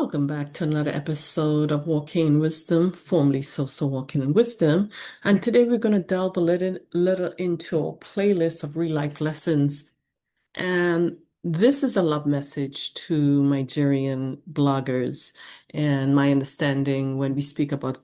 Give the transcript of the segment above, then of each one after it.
Welcome back to another episode of Walking in Wisdom, formerly So Walking in Wisdom. And today we're going to delve a little into a playlist of real life lessons. And this is a love message to Nigerian bloggers. And my understanding when we speak about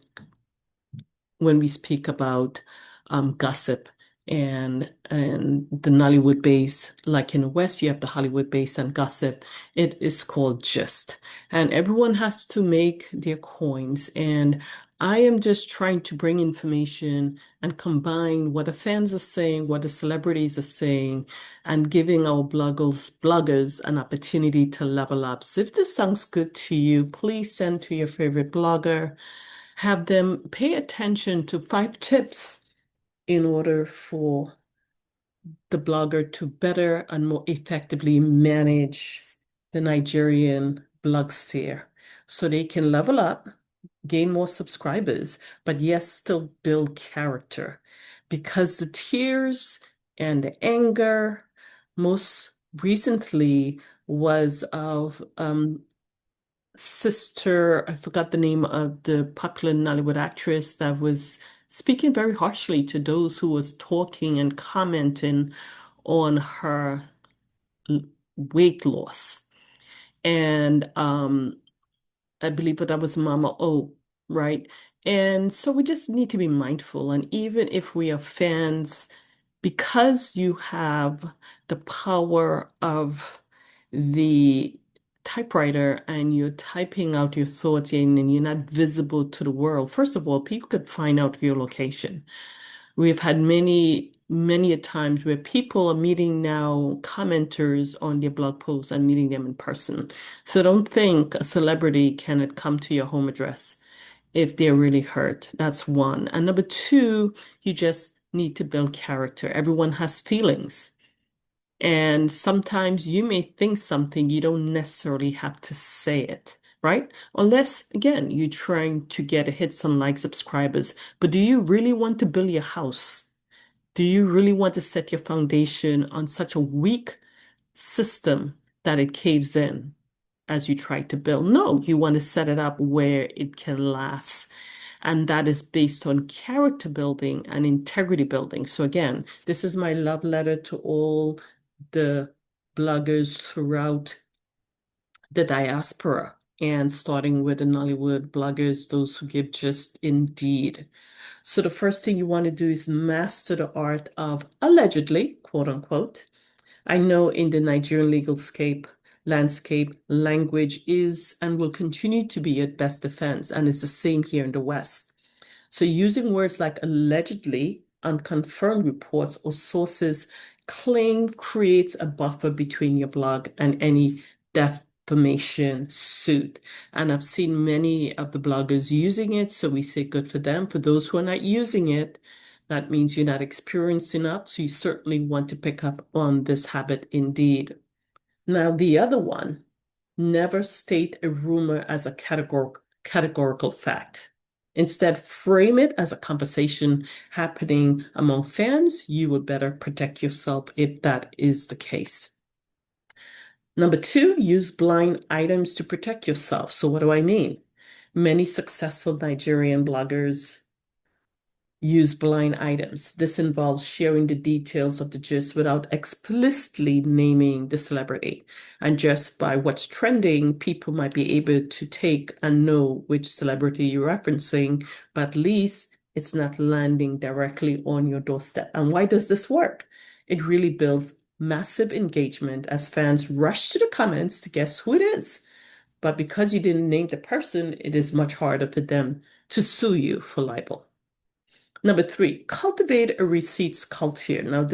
gossip and the Nollywood base, like in the West, you have the Hollywood base and gossip. It is called gist, and everyone has to make their coins. And I am just trying to bring information and combine what the fans are saying, what the celebrities are saying, and giving our bloggers an opportunity to level up. So if this sounds good to you, please send to your favorite blogger, have them pay attention to 5 tips in order for the blogger to better and more effectively manage the Nigerian blog sphere so they can level up, gain more subscribers, but yes, still build character. Because the tears and the anger most recently was of sister, I forgot the name of the popular Nollywood actress that was speaking very harshly to those who was talking and commenting on her weight loss. And I believe that was Mama O, right? And so we just need to be mindful. And even if we are fans, because you have the power of the typewriter and you're typing out your thoughts and you're not visible to the world, first of all, people could find out your location. We've had many a times where people are meeting now commenters on their blog posts and meeting them in person. So don't think a celebrity cannot come to your home address if they're really hurt. That's one. And number two, you just need to build character. Everyone has feelings. And sometimes you may think something, you don't necessarily have to say it, right? Unless, again, you're trying to get a hit some like subscribers. But do you really want to build your house? Do you really want to set your foundation on such a weak system that it caves in as you try to build? No, you want to set it up where it can last. And that is based on character building and integrity building. So, again, this is my love letter to all the bloggers throughout the diaspora and starting with the Nollywood bloggers, those who give just indeed. So the first thing you want to do is master the art of allegedly, quote unquote. I know in the Nigerian legal landscape, language is and will continue to be your best defense, and it's the same here in the West. So using words like allegedly, unconfirmed reports, or sources claim creates a buffer between your blog and any defamation suit. And I've seen many of the bloggers using it, so we say good for them. For those who are not using it, that means you're not experienced enough, so you certainly want to pick up on this habit indeed. Now, the other one, never state a rumor as a categorical fact. Instead, frame it as a conversation happening among fans. You would better protect yourself if that is the case. Number two, use blind items to protect yourself. So what do I mean? Many successful Nigerian bloggers use blind items. This involves sharing the details of the gist without explicitly naming the celebrity. And just by what's trending, people might be able to take and know which celebrity you're referencing, but at least it's not landing directly on your doorstep. And why does this work? It really builds massive engagement as fans rush to the comments to guess who it is. But because you didn't name the person, it is much harder for them to sue you for libel. Number three, cultivate a receipts culture. Now,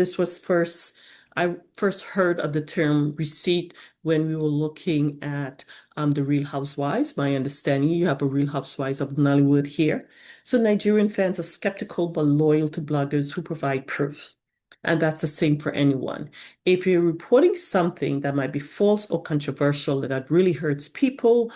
I first heard of the term receipt when we were looking at the Real Housewives. My understanding, you have a Real Housewives of Nollywood here. So Nigerian fans are skeptical but loyal to bloggers who provide proof. And that's the same for anyone. If you're reporting something that might be false or controversial that really hurts people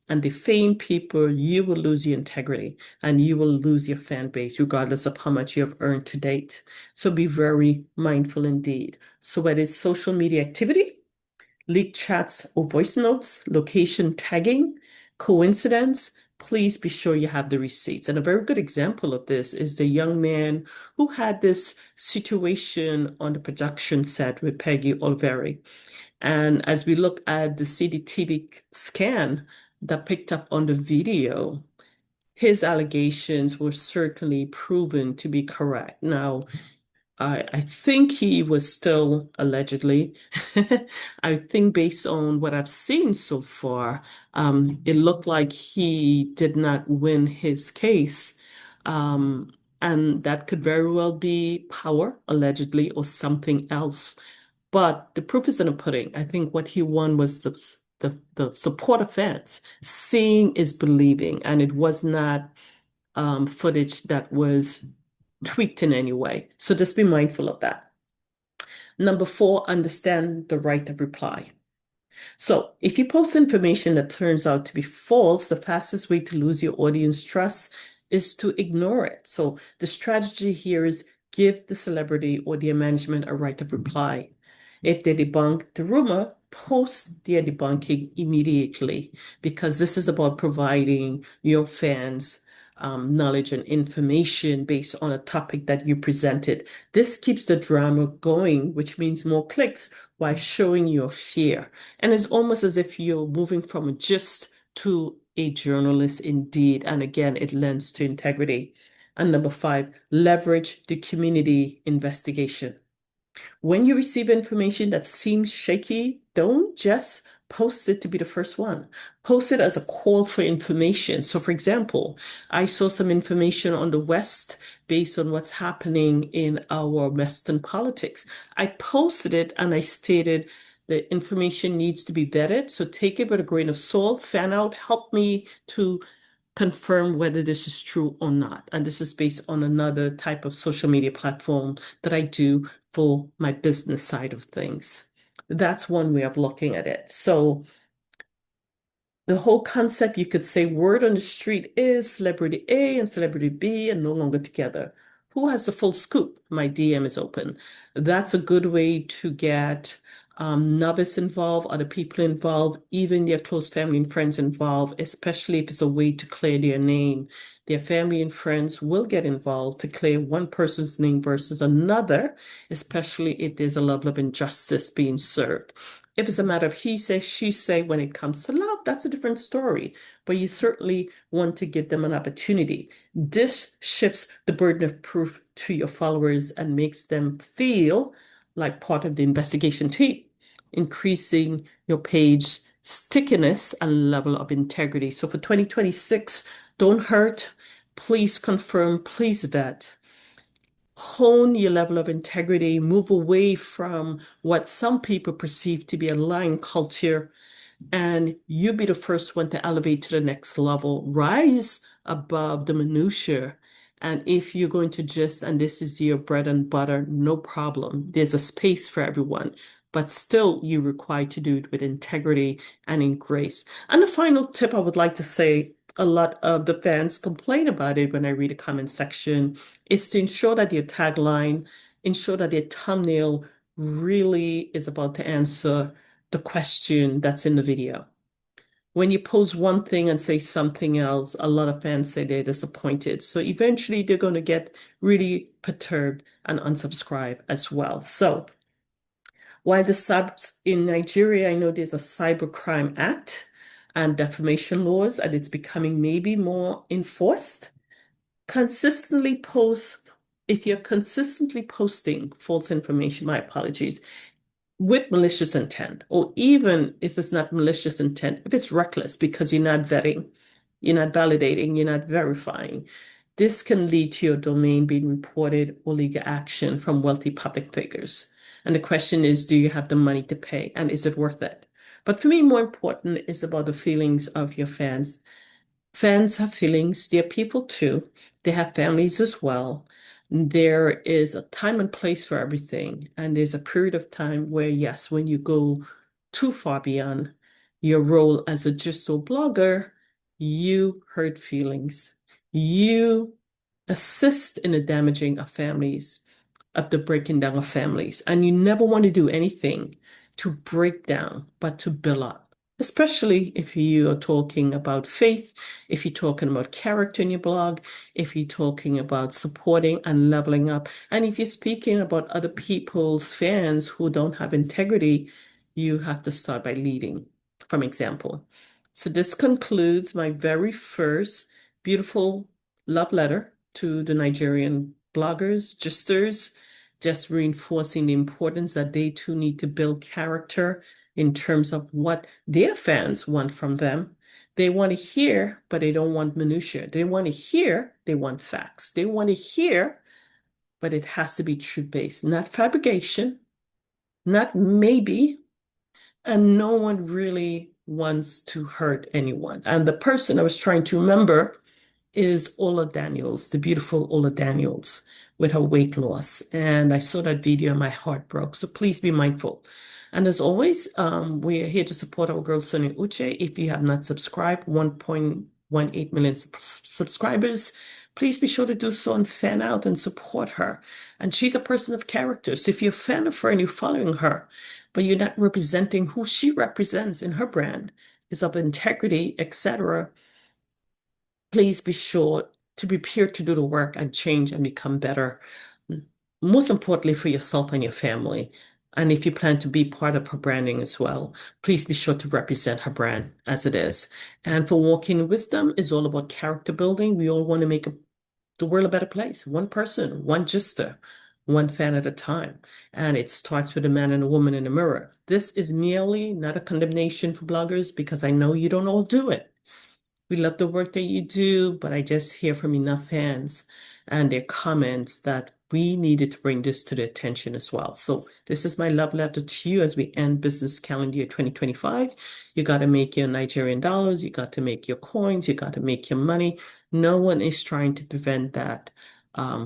and defame people, you will lose your integrity and you will lose your fan base, regardless of how much you have earned to date. So be very mindful indeed. So whether it's social media activity, leaked chats or voice notes, location tagging, Coincidence? Please be sure you have the receipts. And a very good example of this is the young man who had this situation on the production set with Peggy Olveri. And as we look at the CCTV scan that picked up on the video, his allegations were certainly proven to be correct. Now, I think he was still allegedly. I think based on what I've seen so far, it looked like he did not win his case. Um, and that could very well be power, allegedly, or something else. But the proof is in the pudding. I think what he won was the support of fans. Seeing is believing, and it was not footage that was tweaked in any way. So just be mindful of that. Number four, understand the right of reply. So if you post information that turns out to be false, the fastest way to lose your audience trust is to ignore it. So the strategy here is give the celebrity or their management a right of reply. If they debunk the rumor, post their debunking immediately, because this is about providing your fans knowledge and information based on a topic that you presented. This keeps the drama going, which means more clicks while showing your fear. And it's almost as if you're moving from a gist to a journalist indeed. And again, it lends to integrity. And number five, leverage the community investigation. When you receive information that seems shaky, don't just post it to be the first one. Post it as a call for information. So, for example, I saw some information on the West based on what's happening in our Western politics. I posted it and I stated the information needs to be vetted. So take it with a grain of salt, fan out, help me to confirm whether this is true or not. And this is based on another type of social media platform that I do for my business side of things. That's one way of looking at it. So the whole concept, you could say word on the street is celebrity A and celebrity B are no longer together. Who has the full scoop? My DM is open. That's a good way to get novice involved, other people involved, even their close family and friends involved, especially if it's a way to clear their name. Their family and friends will get involved to clear one person's name versus another, especially if there's a level of injustice being served. If it's a matter of he say, she say, when it comes to love, that's a different story. But you certainly want to give them an opportunity. This shifts the burden of proof to your followers and makes them feel like part of the investigation team, increasing your page stickiness and level of integrity. So for 2026, don't hurt. Please confirm, please vet. Hone your level of integrity, move away from what some people perceive to be a lying culture, and you be the first one to elevate to the next level, rise above the minutia. And if you're going to just, and this is your bread and butter, no problem. There's a space for everyone, but still you require to do it with integrity and in grace. And the final tip I would like to say, a lot of the fans complain about it when I read the comment section, is to ensure that your tagline, ensure that your thumbnail really is about to answer the question that's in the video. When you post one thing and say something else, a lot of fans say they're disappointed. So eventually they're going to get really perturbed and unsubscribe as well. So while the subs in Nigeria, I know there's a cybercrime act and defamation laws, and it's becoming maybe more enforced. Consistently post, if you're consistently posting false information, my apologies, with malicious intent, or even if it's not malicious intent, if it's reckless because you're not vetting, you're not validating, you're not verifying, this can lead to your domain being reported or legal action from wealthy public figures. And the question is, do you have the money to pay? And is it worth it? But for me, more important is about the feelings of your fans. Fans have feelings. They're people too. They have families as well. There is a time and place for everything. And there's a period of time where, yes, when you go too far beyond your role as a digital blogger, you hurt feelings. You assist in the damaging of families, of the breaking down of families. And you never want to do anything to break down, but to build up. especially if you are talking about faith, if you're talking about character in your blog, if you're talking about supporting and leveling up, and if you're speaking about other people's fans who don't have integrity, you have to start by leading from example. So this concludes my very first beautiful love letter to the Nigerian bloggers, gisters, just reinforcing the importance that they too need to build character in terms of what their fans want from them. They want to hear, but they don't want minutia. They want to hear, they want facts. They want to hear, but it has to be truth-based, not fabrication, not maybe, and no one really wants to hurt anyone. And the person I was trying to remember is Ola Daniels, the beautiful Ola Daniels with her weight loss. And I saw that video and my heart broke. So please be mindful. And as always, we are here to support our girl Sonia Uche. If you have not subscribed, 1.18 million subscribers, please be sure to do so and fan out and support her. And she's a person of character. So if you're a fan of her and you're following her, but you're not representing who she represents in her brand, is of integrity, etc., please be sure to be prepared to do the work and change and become better. Most importantly, for yourself and your family. And if you plan to be part of her branding as well, please be sure to represent her brand as it is. And for Walking in Wisdom is all about character building. We all want to make the world a better place. One person, one gister, one fan at a time. And it starts with a man and a woman in the mirror. This is merely not a condemnation for bloggers because I know you don't all do it. We love the work that you do, but I just hear from enough fans and their comments that we needed to bring this to the attention as well. So this is my love letter to you as we end business calendar year 2025. You got to make your Nigerian dollars. You got to make your coins. You got to make your money. No one is trying to prevent that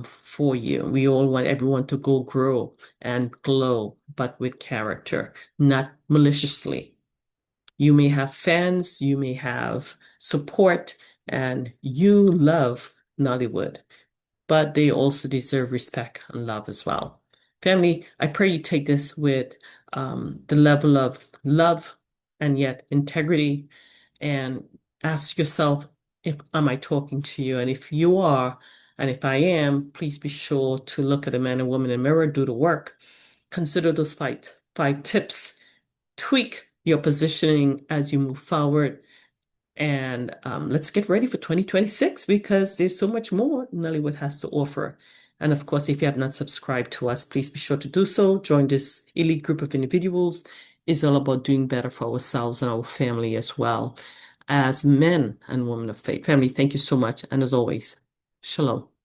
for you. We all want everyone to go grow and glow, but with character, not maliciously. You may have fans, you may have support, and you love Nollywood, but they also deserve respect and love as well. Family, I pray you take this with the level of love and yet integrity and ask yourself, if am I talking to you? And if you are, and if I am, please be sure to look at a man and woman in the mirror, do the work. Consider those five tips, tweak your positioning as you move forward. And let's get ready for 2026 because there's so much more Nollywood has to offer. And of course, if you have not subscribed to us, please be sure to do so. Join this elite group of individuals. It's all about doing better for ourselves and our family as well as men and women of faith. Family, thank you so much. And as always, shalom.